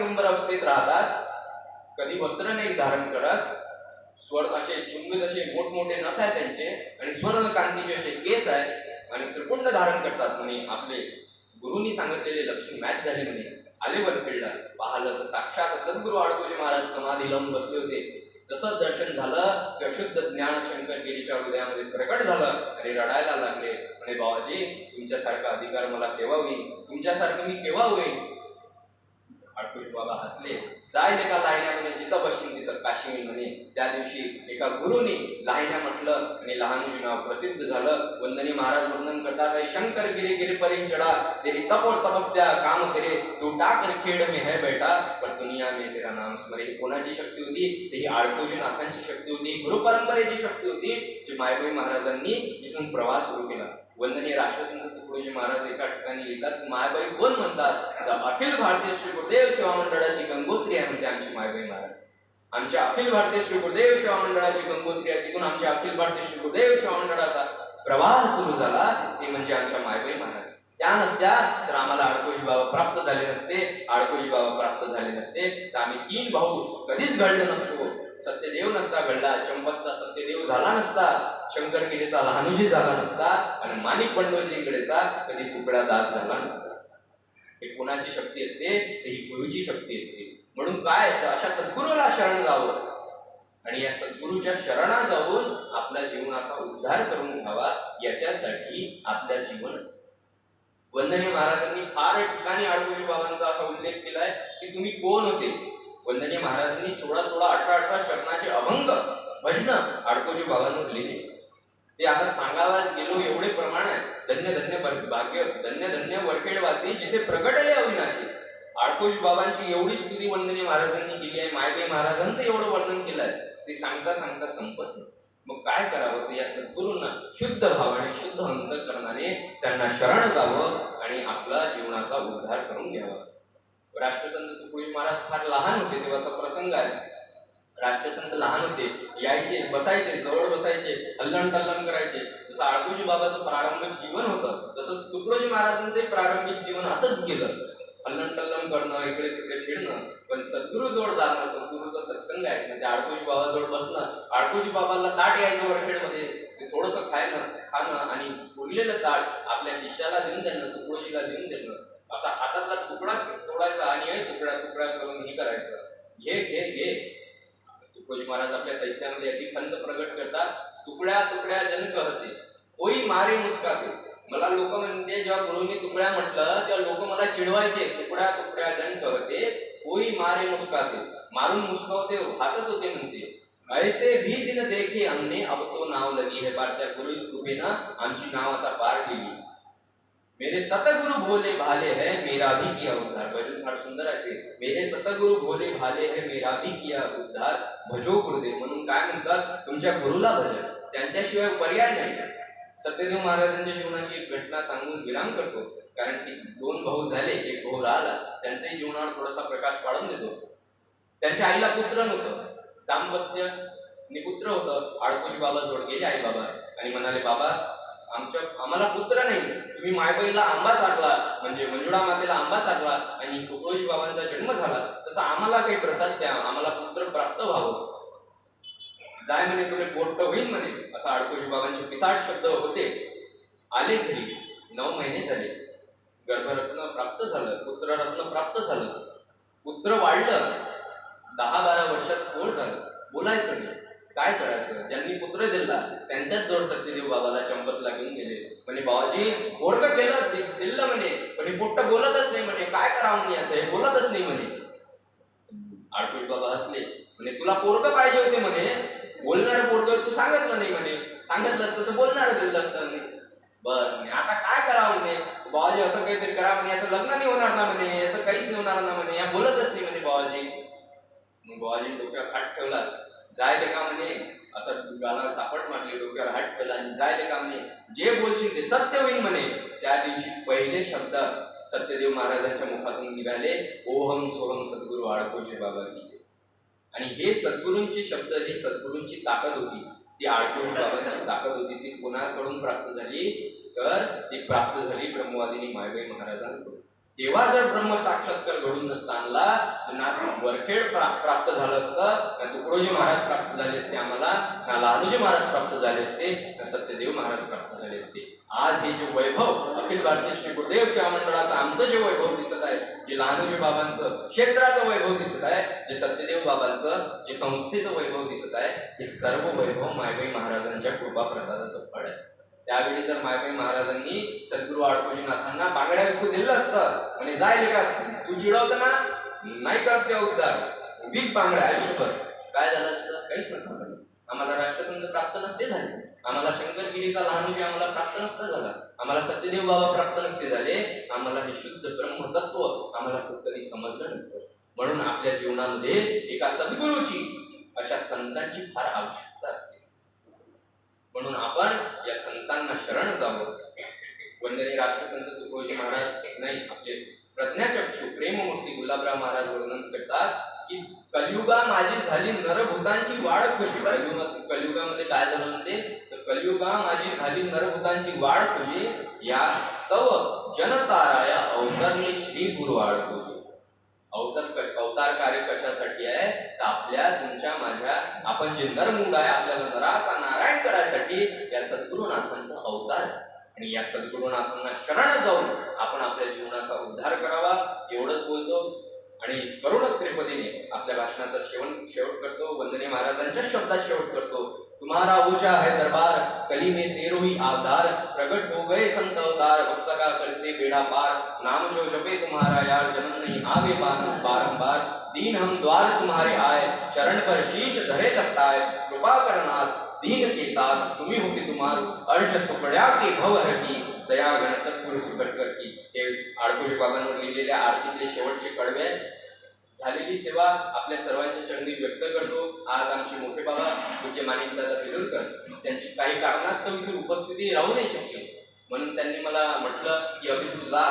दिगंबर अवस्थेत राहतात, कधी वस्त्र नाही धारण करत, स्वर्ण असे चुंबित असे मोठमोठे नख आहे त्यांचे आणि स्वर्ण कांतीचे असे केस आहे आणि त्रिपुंड धारण करतात म्हणे. आपले गुरुनी सांगितलेले लक्ष्मी मॅच झाले म्हणे. आले वरखेडला, पाहिलं तर साक्षात सद्गुरू आडकोजी महाराज समाधी लावून बसले होते. जसं दर्शन झालं की अशुद्ध ज्ञान शंकरगिरीच्या हृदयामध्ये प्रकट झालं आणि रडायला लागले. म्हणे बाबाजी, तुमच्यासारखा अधिकार मला केव्हा होईल, तुमच्यासारखं मी केव्हा होईल. आडकोजी बाबा हसले. जाय एका लाहिण्या म्हणे, जिथं बसशील तिथं काशी होईल म्हणे. त्या दिवशी एका गुरुनी लाहिण्या म्हटलं आणि लहानूजी नाव प्रसिद्ध झालं. वंदनी महाराज वर्णन करतात, शंकर गिरी गिरी परी चढ़ा, तेरी तप और तपस्या काम तेरे, तू टाकर खेड में है बेटा, पण दुनिया में तेरा नाम स्मरे. कोणाची शक्ती होती? ही आडकोजी नाथांची शक्ती होती, गुरु परंपरेची शक्ती होती, जी मायबाई महाराजांनी जिथून प्रवास सुरू केला. वंदनीय राष्ट्रसंत तुकडोजी महाराज एका ठिकाणी लिहितात, मायबाई कोण म्हणतात? अखिल भारतीय श्री गुरुदेव सेवा मंडळाची गंगोत्री आहे म्हणते आमची मायबाई महाराज. आमच्या अखिल भारतीय श्री गुरुदेव सेवा मंडळाची गंगोत्री आहे, तिथून आमच्या अखिल भारतीय श्री गुरुदेव सेवा मंडळाचा प्रवाह सुरू झाला, ते म्हणजे आमच्या मायबाई महाराज. त्या नसत्या तर आम्हाला आडकोजी बाबा प्राप्त झाले नसते. आडकोजी बाबा प्राप्त झाले नसते तर आम्ही 3 भाऊ कधीच घडलो नसतो. सत्यदेव नसता घडला, चंपकचा सत्यदेव झाला नसता, शंकरगिरीचा लहानूजी झाला नसता आणि माणिक बंडोजीकडेचा कधी तुकडा दास झाला नसता. हे कोणाची शक्ती असते? ही गुरुची शक्ती असते. म्हणून काय, अशा सद्गुरूला शरण जावं आणि या सद्गुरूच्या शरणा जाऊन आपल्या जीवनाचा उद्धार करून घ्यावा, याच्यासाठी आपल्या जीवन असते. वंदनीय महाराजांनी फार ठिकाणी आडकोजी बाबांचा असा उल्लेख केलाय की तुम्ही कोण होते. वंदनीय महाराजांनी 16-16, 18-18 चरणाचे अभंग भजन आडकोजी बाबांवर लिहिले. ते आता सांगायला गेलो एवढे प्रमाण आहे. धन्य धन्य भाग्य, धन्य धन्य वरखेडवासी, जिथे प्रगटले अविनाशी. आडकोजी बाबांची एवढी स्तुती वंदनीय महाराजांनी केली आहे, मायबाई महाराजांचं एवढं वर्णन केलंय, ते सांगता सांगता संपत नाही. मग काय करावं? तर या सद्गुरूंना शुद्ध भावाने, शुद्ध अंतःकरणाने त्यांना शरण जावं आणि आपला जीवनाचा उद्धार करून घ्यावा. राष्ट्रसंत तुकडोजी महाराज फार लहान होते तेव्हाचा प्रसंग आहे. राष्ट्रसंत लहान होते, यायचे, बसायचे, जवळ बसायचे, हल्लण टल्लण करायचे. जसं आडकोजी बाबाचं प्रारंभिक जीवन होतं, तसंच तुकडोजी महाराजांचे प्रारंभिक जीवन असंच गेलं. हल्लण टल्लण करणं, इकडे तिकडे फिरणं, पण सद्गुरू जवळ जाणं, सद्गुरूचा सत्संग आहे ना, ते आडकोजी बाबाजवळ बसणं. आडकोजी बाबाला ताट यायचं वरखेडमध्ये, ते थोडंसं खाणं आणि उरलेलं ताट आपल्या शिष्याला देऊन देणं, तुकडोजीला देऊन देणं. असा हातातला तुकडा तोडायचा आणि तुकडा तुकडा करून हे करायचं, घे घे घे. तुकडोजी महाराज आपल्या साहित्यामध्ये याची खंत प्रगट करतात, तुकड्या तुकड्या जन कहते, कोई मारे मुस्काते. मला लोक म्हणते, जेव्हा गुरुंनी तुकड्या म्हटलं तेव्हा लोक मला चिडवायचे, तुकड्या तुकड्या जन कहते, कोई मारे मुस्काते. मारून मुस्कावते, हसत होते म्हणते. ऐसे भी दिन देखे हमने, अब तो नाव लगी है पार. त्या गुरु कृपेनं आमची नाव आता पार गेली. मेरे सतगुरु भोले भाले है, मेरा भी किया उद्धार. भजन फार सुंदर आहे ते. मेरे सतगुरु भोले भाले है, मेरा भी किया उद्धार, भजो गुरुदेव. म्हणून काय म्हणतात? तुमच्या गुरुला भजन, त्यांच्याशिवाय पर्याय नाही. सत्यदेव महाराजांच्या जीवनाची एक घटना सांगून विराम करतो, कारण की 2 भाऊ झाले, एक भाऊ राहिला. त्यांच्याही जीवनावर थोडासा प्रकाश पाडून देतो. त्यांच्या आईला पुत्र नव्हतं, दाम्पत्य निपुत्र होतं. आडकोजी बाबा जवळ गेले आई बाबा आणि म्हणाले, बाबा आम्हाला पुत्र नाही, तुम्ही मायबाईला आंबा चाटला, म्हणजे मंजुळा मातेला आंबा चाटला आणि तुकडोजी बाबांचा जन्म झाला, तसं आम्हाला काही प्रसाद द्या, आम्हाला पुत्र प्राप्त व्हावं. जाय म्हणे, तुला पोट्ट होईल म्हणे. असं आडकोजी बाबांचे पिसाट शब्द होते. आले घरी, 9 महिने झाले, गर्भरत्न प्राप्त झालं, पुत्ररत्न प्राप्त झालं, पुत्र वाढलं, 10-12 वर्षात पोट झालं. बोलायचं नाही, काय करायचं? ज्यांनी पुत्र दिला त्यांच्याच जवळ सत्यदेव बाबाला चंपतला घेऊन गेले. म्हणे, बाबाजी पोरग दिलं म्हणे, पण हे पोट्ट बोलतच नाही म्हणे, काय करावं म्हणे, याचं हे बोलतच नाही म्हणे. आडकोजी बाबा हसले. म्हणे, तुला पोरग पाहिजे होते म्हणे, बोलणारं पोरग तू सांगितलं नाही म्हणे, सांगितलं असतं तर बोलणारं दिलं असतं म्हणे. बरं म्हणे, आता काय करावं म्हणे? बाबाजी असं काहीतरी करा म्हणे, याचं लग्न नाही होणार ना म्हणे, याचं काहीच नाही होणार ना म्हणे, या बोलतच नाही म्हणे बाबाजी. मग बाबाजी डोक्यावर हात ठेवला. जायले का म्हणे, असं गालावर चापट मारली, डोक्यावर हात ठेवला आणि जायले का म्हणे, जे बोलशील ते सत्य होईल म्हणे. त्या दिवशी पहिले शब्द सत्यदेव महाराजांच्या मुखातून निघाले, ओहम सोहम सद्गुरू आडकोजी बाबा की जय. आणि हे सद्गुरूंचे शब्द, ही सद्गुरूंची ताकद होती, ती आडकोजी बाबांची ताकद होती. ती कोणाकडून प्राप्त झाली? तर ती प्राप्त झाली ब्रह्मवादिनी मायबाई महाराजांकडून. तेव्हा जर ब्रह्म साक्षात्कार घडून नसता आणला तर ना वरखेड प्राप्त झालं असतं, ना तुकडोजी महाराज प्राप्त झाले असते आम्हाला, ना लहानोजी महाराज प्राप्त झाले असते, ना सत्यदेव महाराज प्राप्त झाले असते. आज हे जे वैभव अखिल भारतीय श्री गुरुदेव सेवा मंडळाचं आमचं जे वैभव दिसत आहे, जे लहानोजी बाबांचं क्षेत्राचं वैभव दिसत आहे, जे सत्यदेव बाबांचं जे संस्थेचं वैभव दिसत आहे, हे सर्व वैभव मायबाई महाराजांच्या कृपा प्रसादाचं फळ आहे. त्यावेळी जर मायबाई महाराजांनी सद्गुरू आडकोजीनाथांना बांगड्या विकू दिलं असतं, म्हणजे जायले का तू चिडवत ना नाही करते उद्धार विक बांगड्या आयुष्यभर, काय झालं असतं? काहीच नसतं झालं. आम्हाला राष्ट्रसंत प्राप्त नसते झाले, आम्हाला शंकरगिरीचा लहानोजी आम्हाला प्राप्त नसता झाला, आम्हाला सत्यदेव बाबा प्राप्त नसते झाले, आम्हाला हे शुद्ध ब्रह्मतत्व आम्हाला कधी समजलं नसतं. म्हणून आपल्या जीवनामध्ये एका सद्गुरूची, अशा संतांची फार आवश्यकता असते. म्हणून आपण या संतांना शरण जावं. वंदनीय राष्ट्रसंत तुकडोजी महाराज नाही, आपले प्रज्ञाचक्षु प्रेममूर्ती गुलाबराव महाराज वर्णन करतात की कलियुगा माझी झाली नरभूतांची वाढ कशी. कलियुगामध्ये काय झालं म्हणते, तर कलियुगा माझी झाली नरभूतांची वाढ तुझी, या तव जनताराया अवतरले श्री गुरु आडकोजी. अवतार कार्य कशासाठी आहे, तर आपल्या तुमच्या माझ्या आपण जे नरमूड आहे आपल्याला नराचा नारायण करायसाठी या सद्गुरुनाथांचा अवतार. आणि या सद्गुरुनाथांना शरण जाऊन आपण आपल्या जीवनाचा उद्धार करावा, एवढंच बोलतो आणि करुण त्रिपदीने आपल्या भाषणाचा शेवट करतो. वंदनीय महाराजांच्या शब्दात शेवट करतो. तुम्हारा ऊंचा है दरबार, कली में तेरो ही आधार, प्रगट हो गए संत अवतार, भक्त का करते बेड़ा पार, नाम जो जपे तुम्हारा यार, जन्म नहीं आवे बारंबार, दीन हम द्वार तुम्हारे आए, चरण पर शीश धरे तकताए, कृपा करनाथ दीन के तार, तुम्ही होती तुम्हारू अर्ज तुकड्या के भवर की, दया गण सद्गुरु सुकट कर की. हे आडकोजी बाबांवर लिहिलेल्या आरतीतले शेवटचे कडवे. झालेली सेवा आपल्या सर्वांच्या चरणी व्यक्त करतो. आज आमचे मोठे बाबा पूज्य माणिकदादा बिलोरकर त्यांची काही कारणास्तव इथे उपस्थिती राहू नाही शकली, म्हणून त्यांनी मला म्हटलं की अभि तू जा.